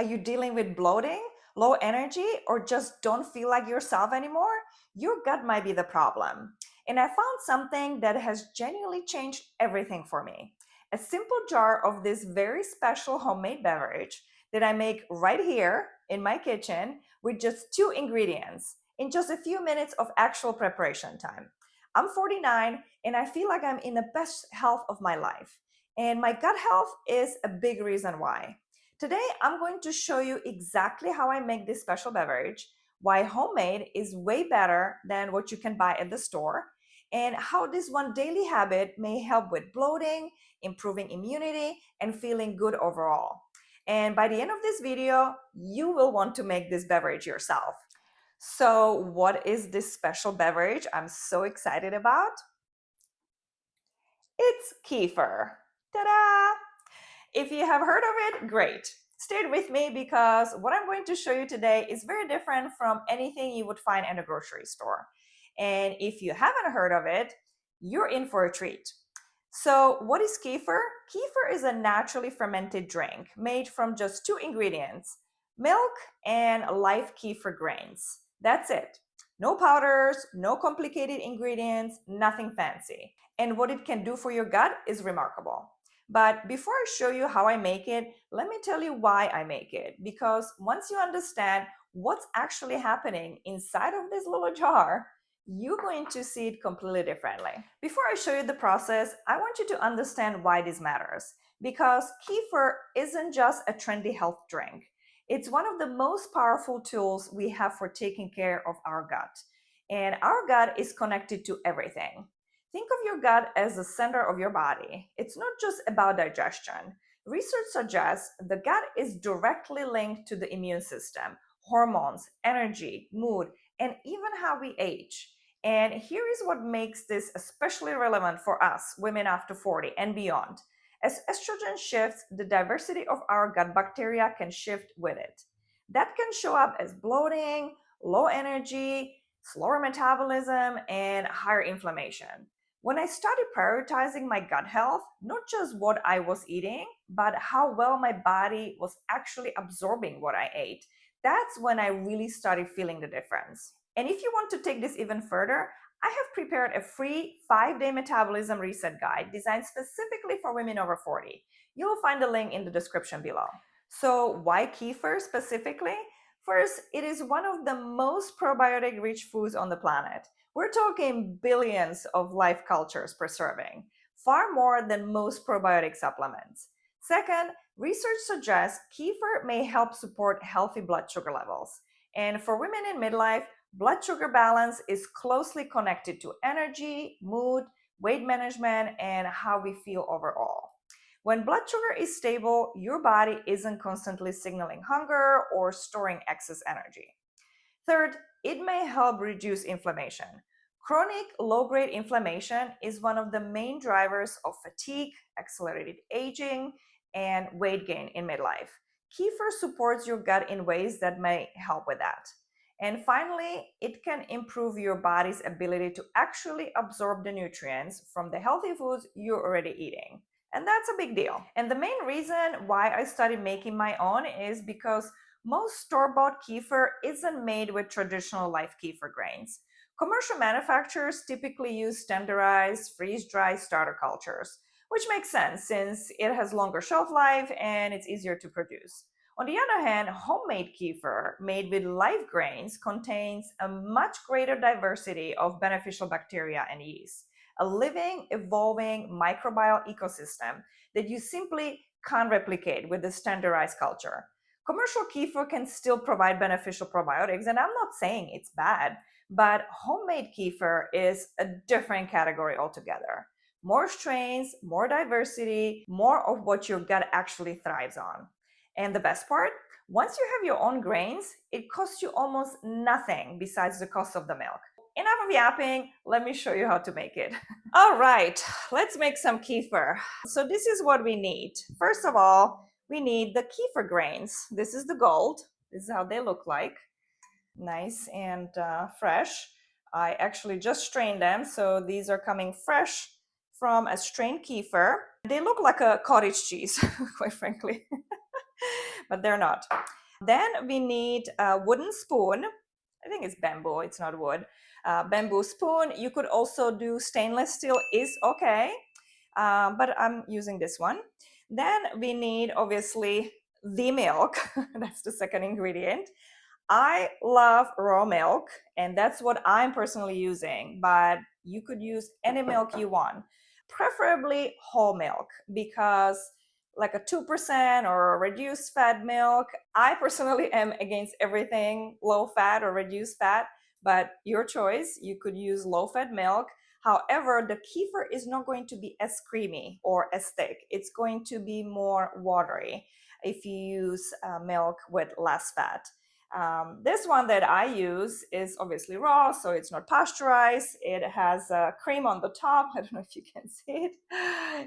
Are you dealing with bloating, low energy, or just don't feel like yourself anymore? Your gut might be the problem. And I found something that has genuinely changed everything for me. A simple jar of this very special homemade beverage that I make right here in my kitchen with just two ingredients in just a few minutes of actual preparation time. I'm 49 and I feel like I'm in the best health of my life. And my gut health is a big reason why. Today, I'm going to show you exactly how I make this special beverage, why homemade is way better than what you can buy at the store, and how this one daily habit may help with bloating, improving immunity, and feeling good overall. And by the end of this video, you will want to make this beverage yourself. So, what is this special beverage I'm so excited about? It's kefir. Ta-da! If you have heard of it, great. Stay with me because what I'm going to show you today is very different from anything you would find in a grocery store. And if you haven't heard of it, you're in for a treat. So, what is kefir? Kefir is a naturally fermented drink made from just two ingredients: milk and live kefir grains. That's it. No powders, no complicated ingredients, nothing fancy. And what it can do for your gut is remarkable. But before I show you how I make it, let me tell you why I make it. Because once you understand what's actually happening inside of this little jar, you're going to see it completely differently. Before I show you the process, I want you to understand why this matters. Because kefir isn't just a trendy health drink. It's one of the most powerful tools we have for taking care of our gut. And our gut is connected to everything. Think of your gut as the center of your body. It's not just about digestion. Research suggests the gut is directly linked to the immune system, hormones, energy, mood, and even how we age. And here is what makes this especially relevant for us, women after 40 and beyond. As estrogen shifts, the diversity of our gut bacteria can shift with it. That can show up as bloating, low energy, slower metabolism, and higher inflammation. When I started prioritizing my gut health, not just what I was eating, but how well my body was actually absorbing what I ate, that's when I really started feeling the difference. And if you want to take this even further, I have prepared a free 5-day metabolism reset guide designed specifically for women over 40. You'll find the link in the description below. So, why kefir specifically? First, it is one of the most probiotic rich foods on the planet. We're talking billions of life cultures per serving, far more than most probiotic supplements. Second, research suggests kefir may help support healthy blood sugar levels. And for women in midlife, blood sugar balance is closely connected to energy, mood, weight management, and how we feel overall. When blood sugar is stable, your body isn't constantly signaling hunger or storing excess energy. Third, it may help reduce inflammation. Chronic low-grade inflammation is one of the main drivers of fatigue, accelerated aging, and weight gain in midlife. Kefir supports your gut in ways that may help with that. And finally, it can improve your body's ability to actually absorb the nutrients from the healthy foods you're already eating. And that's a big deal. And the main reason why I started making my own is because most store-bought kefir isn't made with traditional live kefir grains. Commercial manufacturers typically use standardized, freeze-dried starter cultures, which makes sense since it has longer shelf life and it's easier to produce. On the other hand, homemade kefir made with live grains contains a much greater diversity of beneficial bacteria and yeast, a living, evolving microbial ecosystem that you simply can't replicate with the standardized culture. Commercial kefir can still provide beneficial probiotics, and I'm not saying it's bad, but homemade kefir is a different category altogether. More strains, more diversity, more of what your gut actually thrives on. And the best part, once you have your own grains, it costs you almost nothing besides the cost of the milk. Enough of yapping, let me show you how to make it. All right, let's make some kefir. So this is what we need. First of all, we need the kefir grains. This is the gold. This is how they look like. Nice and fresh. I actually just strained them, so these are coming fresh from a strained kefir. They look like a cottage cheese, quite frankly. but they're not. Then we need a wooden spoon. I think it's bamboo, it's not wood. Bamboo spoon. You could also do stainless steel, is okay, but I'm using this one. Then we need, obviously, the milk. That's the second ingredient. I love raw milk, and that's what I'm personally using, but you could use any milk you want, preferably whole milk, because like a 2% or a reduced fat milk, I personally am against everything low fat or reduced fat, but your choice. You could use low fat milk. However, the kefir is not going to be as creamy or as thick. It's going to be more watery if you use milk with less fat. This one that I use is obviously raw, so it's not pasteurized. It has cream on the top. I don't know if you can see it.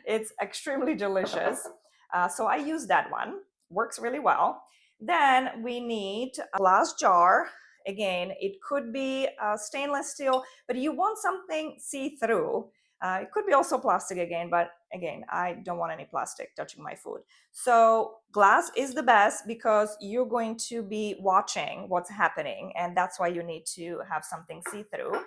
It's extremely delicious. So I use that one. Works really well. Then we need a glass jar. Again, it could be stainless steel, but you want something see-through. It could be also plastic again, but again, I don't want any plastic touching my food. So glass is the best because you're going to be watching what's happening, and that's why you need to have something see-through.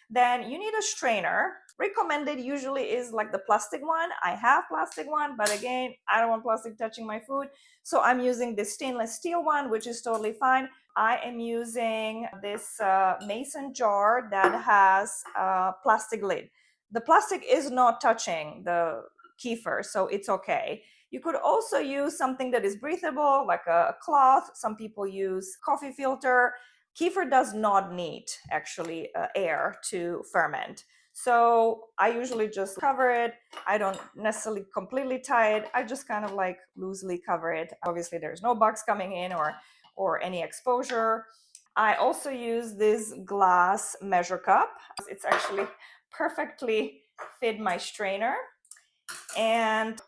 Then you need a strainer. Recommended usually is like the plastic one. I have plastic one, but again, I don't want plastic touching my food. So I'm using this stainless steel one, which is totally fine. I am using this mason jar that has a plastic lid. The plastic is not touching the kefir, so it's okay. You could also use something that is breathable, like a cloth. Some people use coffee filter. Kefir does not need actually air to ferment. So I usually just cover it. I don't necessarily completely tie it. I just kind of like loosely cover it. Obviously there's no bugs coming in or any exposure. I also use this glass measure cup. It's actually perfectly fit my strainer. And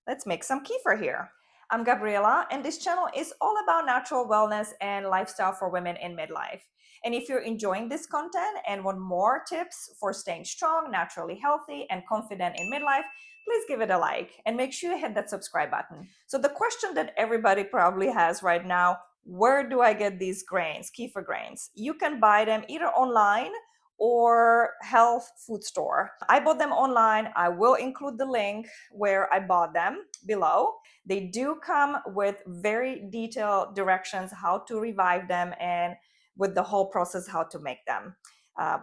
let's make some kefir here. I'm Gabriela, and this channel is all about natural wellness and lifestyle for women in midlife. And if you're enjoying this content and want more tips for staying strong, naturally healthy, and confident in midlife, please give it a like and make sure you hit that subscribe button. So the question that everybody probably has right now, where do I get these grains, kefir grains? You can buy them either online or health food store. I bought them online. I will include the link where I bought them below. They do come with very detailed directions how to revive them and with the whole process how to make them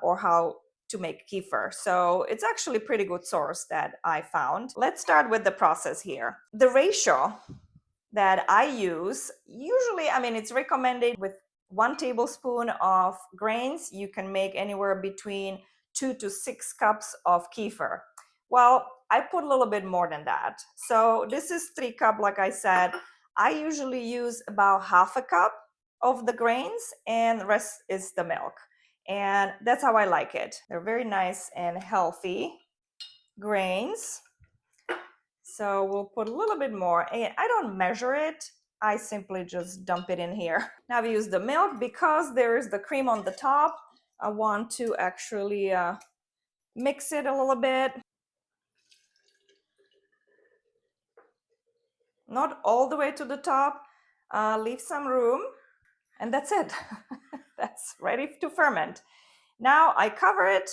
or how to make kefir. So it's actually a pretty good source that I found. Let's start with the process here. The ratio that I use, usually, I mean, it's recommended with 1 tablespoon of grains. You can make anywhere between 2 to 6 cups of kefir. Well, I put a little bit more than that. So this is 3 cups, like I said. I usually use about half a cup of the grains and the rest is the milk. And that's how I like it. They're very nice and healthy grains. So we'll put a little bit more. And I don't measure it. I simply just dump it in here. Now we use the milk because there is the cream on the top. I want to actually mix it a little bit. Not all the way to the top. Leave some room. And that's it. That's ready to ferment. Now I cover it.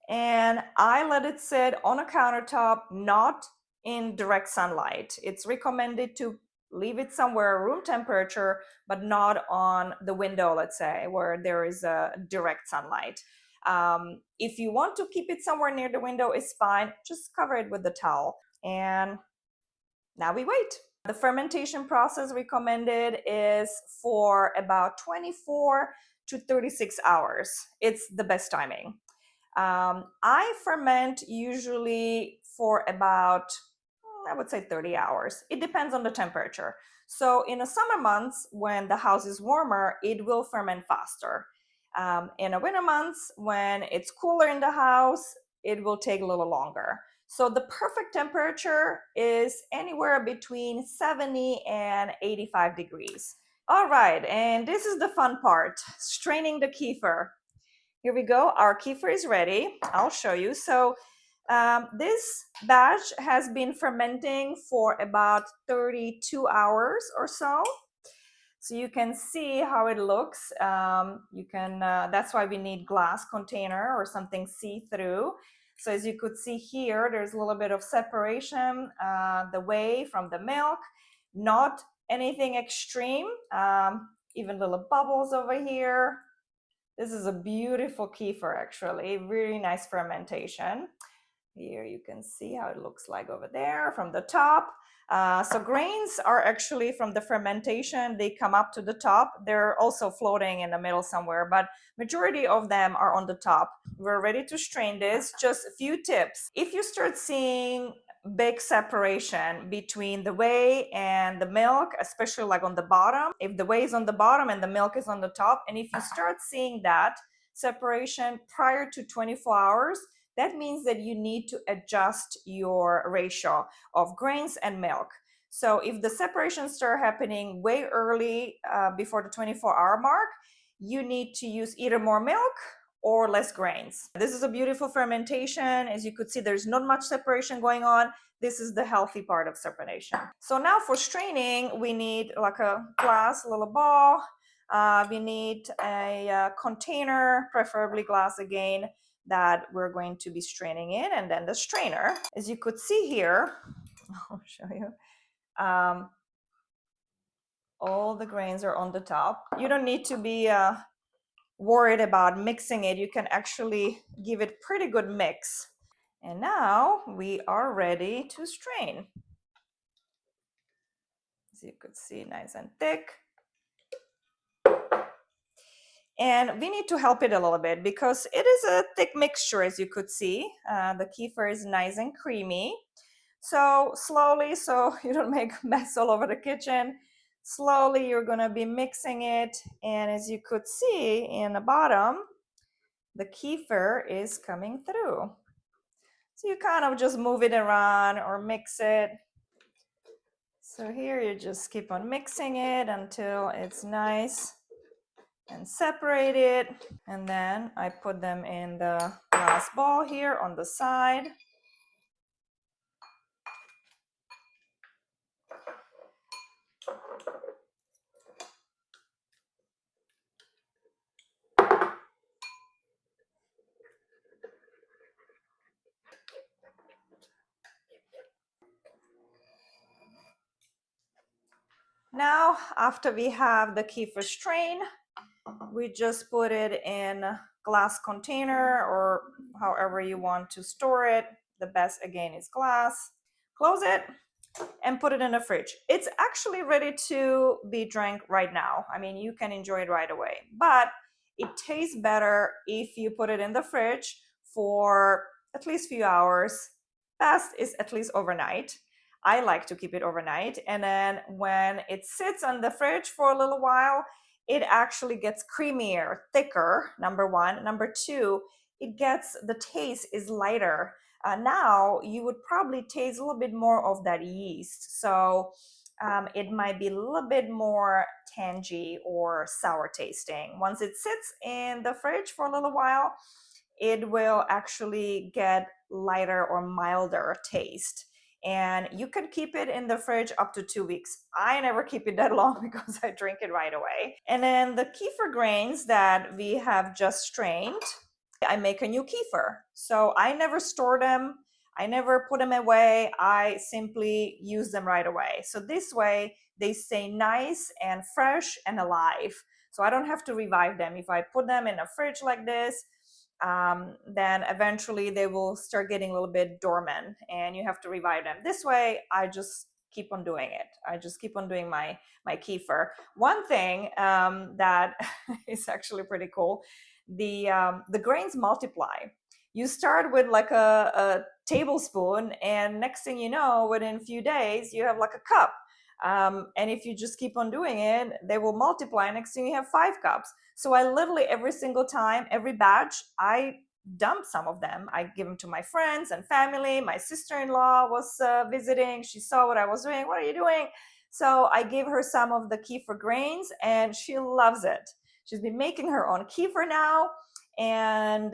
And I let it sit on a countertop, not in direct sunlight. It's recommended to leave it somewhere room temperature, but not on the window, let's say, where there is a direct sunlight. If you want to keep it somewhere near the window, it's fine. Just cover it with the towel. And now we wait. The fermentation process recommended is for about 24 to 36 hours. It's the best timing. I ferment usually for about, I would say 30 hours. It depends on the temperature. So in the summer months, when the house is warmer, it will ferment faster. In the winter months, when it's cooler in the house, it will take a little longer. So the perfect temperature is anywhere between 70 and 85 degrees. All right, and this is the fun part, straining the kefir. Here we go. Our kefir is ready. I'll show you. So This batch has been fermenting for about 32 hours or so. So you can see how it looks. That's why we need glass container or something see-through. So as you could see here, there's a little bit of separation, the whey from the milk, not anything extreme, even little bubbles over here. This is a beautiful kefir, actually, really nice fermentation. Here you can see how it looks like over there from the top. So grains are actually from the fermentation, they come up to the top. They're also floating in the middle somewhere, but majority of them are on the top. We're ready to strain this. Just a few tips. If you start seeing big separation between the whey and the milk, especially like on the bottom, if the whey is on the bottom and the milk is on the top, and if you start seeing that separation prior to 24 hours, that means that you need to adjust your ratio of grains and milk. So if the separations start happening way early before the 24-hour mark, you need to use either more milk or less grains. This is a beautiful fermentation. As you could see, there's not much separation going on. This is the healthy part of separation. So now for straining, we need like a glass, little bowl. We need a container, preferably glass again, that we're going to be straining in, and then the strainer. As you could see here, I'll show you, all the grains are on the top. You don't need to be worried about mixing it. You can actually give it pretty good mix. And now we are ready to strain. As you could see, nice and thick. And we need to help it a little bit because it is a thick mixture, as you could see. The kefir is nice and creamy. So slowly, so you don't make a mess all over the kitchen, slowly you're gonna be mixing it. And as you could see in the bottom, the kefir is coming through. So you kind of just move it around or mix it. So here you just keep on mixing it until it's nice and separated. And then I put them in the glass bowl here on the side. Now, after we have the kefir strain, we just put it in a glass container or however you want to store it. The best again is glass. Close it and put it in the fridge. It's actually ready to be drank right now. I mean, you can enjoy it right away, but it tastes better if you put it in the fridge for at least a few hours. Best is at least overnight. I like to keep it overnight, and then when it sits on the fridge for a little while, it actually gets creamier, thicker, number one. Number two, the taste is lighter. Now you would probably taste a little bit more of that yeast. So it might be a little bit more tangy or sour tasting. Once it sits in the fridge for a little while, it will actually get lighter or milder taste. And you can keep it in the fridge up to 2 weeks. I never keep it that long because I drink it right away. And then the kefir grains that we have just strained, I make a new kefir. So I never store them. I never put them away. I simply use them right away. So this way they stay nice and fresh and alive. So I don't have to revive them. If I put them in a fridge like this, then eventually they will start getting a little bit dormant and you have to revive them. This way, I just keep on doing it. I just keep on doing my kefir. One thing that is actually pretty cool, the grains multiply. You start with like a tablespoon, and next thing you know, within a few days, you have like a cup. And if you just keep on doing it, they will multiply. Next thing you have 5 cups. So I literally every single time, every batch, I dump some of them. I give them to my friends and family. My sister-in-law was visiting. She saw what I was doing. What are you doing? So I gave her some of the kefir grains and she loves it. She's been making her own kefir now. And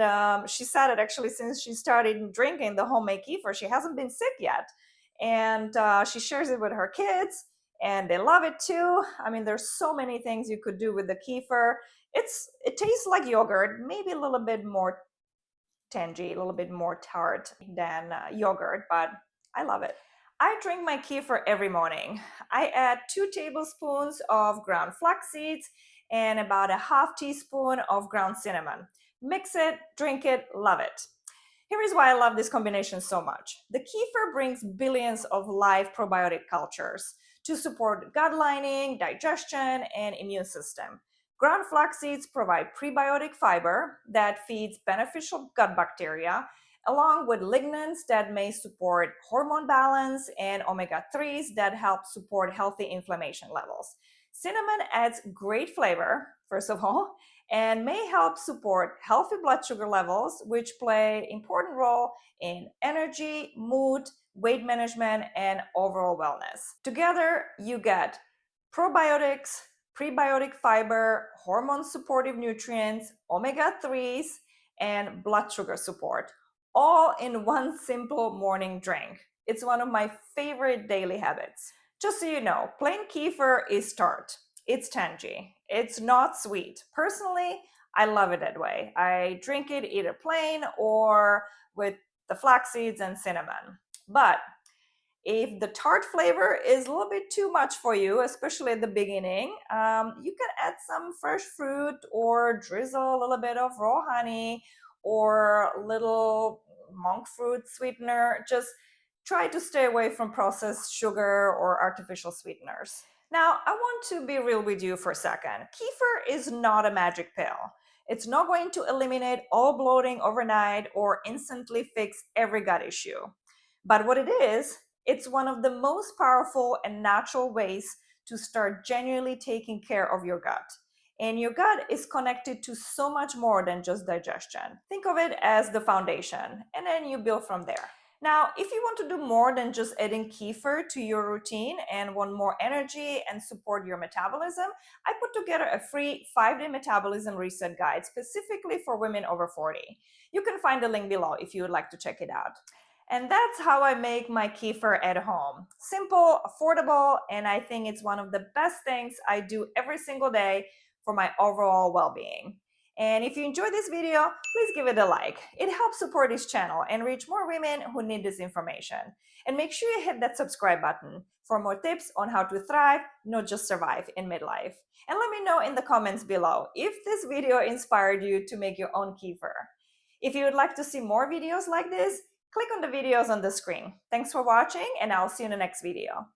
she said it actually since she started drinking the homemade kefir, she hasn't been sick yet. And she shares it with her kids, and they love it too. I mean, there's so many things you could do with the kefir. It tastes like yogurt, maybe a little bit more tangy, a little bit more tart than yogurt, but I love it. I drink my kefir every morning. I add 2 tablespoons of ground flax seeds and about a half teaspoon of ground cinnamon. Mix it, drink it, love it. Here is why I love this combination so much. The kefir brings billions of live probiotic cultures to support gut lining, digestion, and immune system. Ground flax seeds provide prebiotic fiber that feeds beneficial gut bacteria, along with lignans that may support hormone balance and omega-3s that help support healthy inflammation levels. Cinnamon adds great flavor, first of all, and may help support healthy blood sugar levels, which play an important role in energy, mood, weight management, and overall wellness. Together, you get probiotics, prebiotic fiber, hormone supportive nutrients, omega-3s, and blood sugar support, all in one simple morning drink. It's one of my favorite daily habits. Just so you know, plain kefir is tart. It's tangy. It's not sweet. Personally, I love it that way. I drink it either plain or with the flax seeds and cinnamon. But if the tart flavor is a little bit too much for you, especially at the beginning, you can add some fresh fruit or drizzle a little bit of raw honey or a little monk fruit sweetener. Just try to stay away from processed sugar or artificial sweeteners. Now, I want to be real with you for a second. Kefir is not a magic pill. It's not going to eliminate all bloating overnight or instantly fix every gut issue. But what it is, it's one of the most powerful and natural ways to start genuinely taking care of your gut. And your gut is connected to so much more than just digestion. Think of it as the foundation, and then you build from there. Now, if you want to do more than just adding kefir to your routine and want more energy and support your metabolism, I put together a free 5-day metabolism reset guide specifically for women over 40. You can find the link below if you would like to check it out. And that's how I make my kefir at home. Simple, affordable, and I think it's one of the best things I do every single day for my overall well-being. And if you enjoyed this video, please give it a like. It helps support this channel and reach more women who need this information. And make sure you hit that subscribe button for more tips on how to thrive, not just survive in midlife. And let me know in the comments below if this video inspired you to make your own kefir. If you would like to see more videos like this, click on the videos on the screen. Thanks for watching, and I'll see you in the next video.